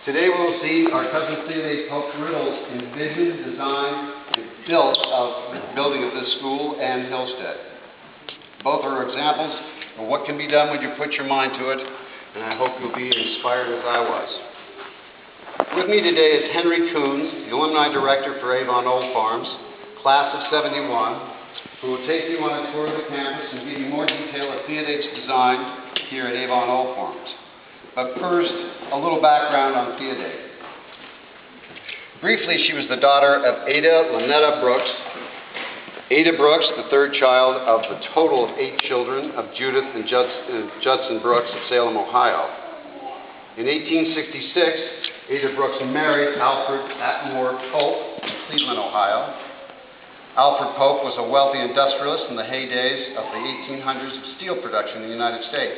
Today we will see our cousin Theodate Pope Riddle's envisioned, design, and building of this school and Hillstead. Both are examples of what can be done when you put your mind to it, and I hope you'll be inspired as I was. With me today is Henry Coons, the Alumni Director for Avon Old Farms, class of '71, who will take you on a tour of the campus and give you more detail of Theodate's design here at Avon Old Farms. But first, a little background on Theodate. Briefly, she was the daughter of Ada Lynetta Brooks. Ada Brooks, the third child of the total of 8 children of Judith and Judson Brooks of Salem, Ohio. In 1866, Ada Brooks married Alfred Atmore Pope in Cleveland, Ohio. Alfred Pope was a wealthy industrialist in the heydays of the 1800s of steel production in the United States.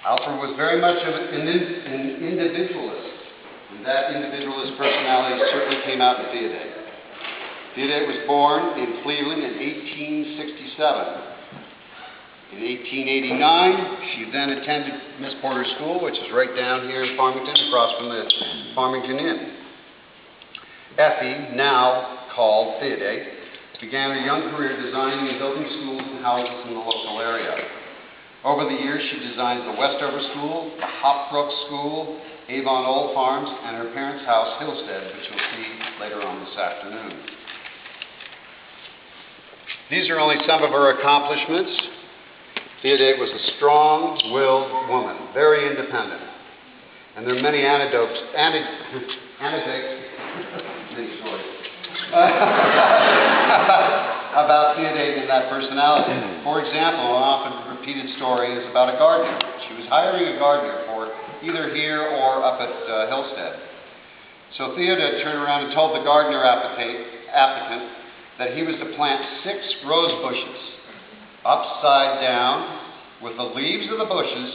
Alfred was very much of an individualist, and that individualist personality certainly came out in Theodate. Theodate was born in Cleveland in 1867. In 1889, she then attended Miss Porter's School, which is right down here in Farmington, across from the Farmington Inn. Effie, now called Theodate, began her young career designing and building schools and houses in the local area. Over the years, she designed the Westover School, the Hopbrook School, Avon Old Farms, and her parents' house, Hillstead, which you'll see later on this afternoon. These are only some of her accomplishments. Theodate was a strong-willed woman, very independent. And there are many anecdotes about Theodate and that personality. For example, an often repeated story is about a gardener. She was hiring a gardener for either here or up at Hillstead. So Theodate turned around and told the gardener applicant that he was to plant 6 rose bushes upside down with the leaves of the bushes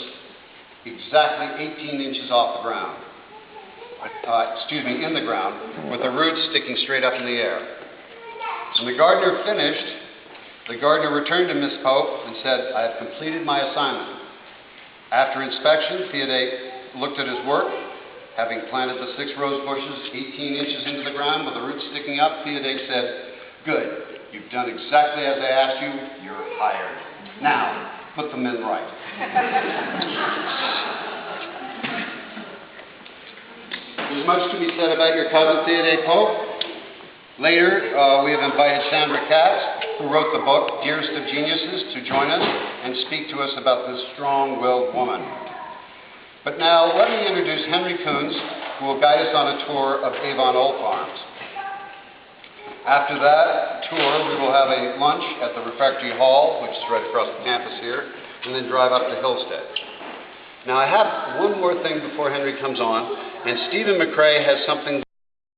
exactly 18 inches off the ground. In the ground, with the roots sticking straight up in the air. When the gardener finished, the gardener returned to Miss Pope and said, "I have completed my assignment." After inspection, Theodate looked at his work. Having planted the 6 rose bushes 18 inches into the ground with the roots sticking up, Theodate said, "Good, you've done exactly as I asked you, you're hired. Now, put them in right." There's much to be said about your cousin Theodate Pope. Later, we have invited Sandra Katz, who wrote the book, Dearest of Geniuses, to join us and speak to us about this strong-willed woman. But now, let me introduce Henry Coons, who will guide us on a tour of Avon Old Farms. After that tour, we will have a lunch at the Refectory Hall, which is right across the campus here, and then drive up to Hillstead. Now, I have one more thing before Henry comes on, and Stephen McCrae has something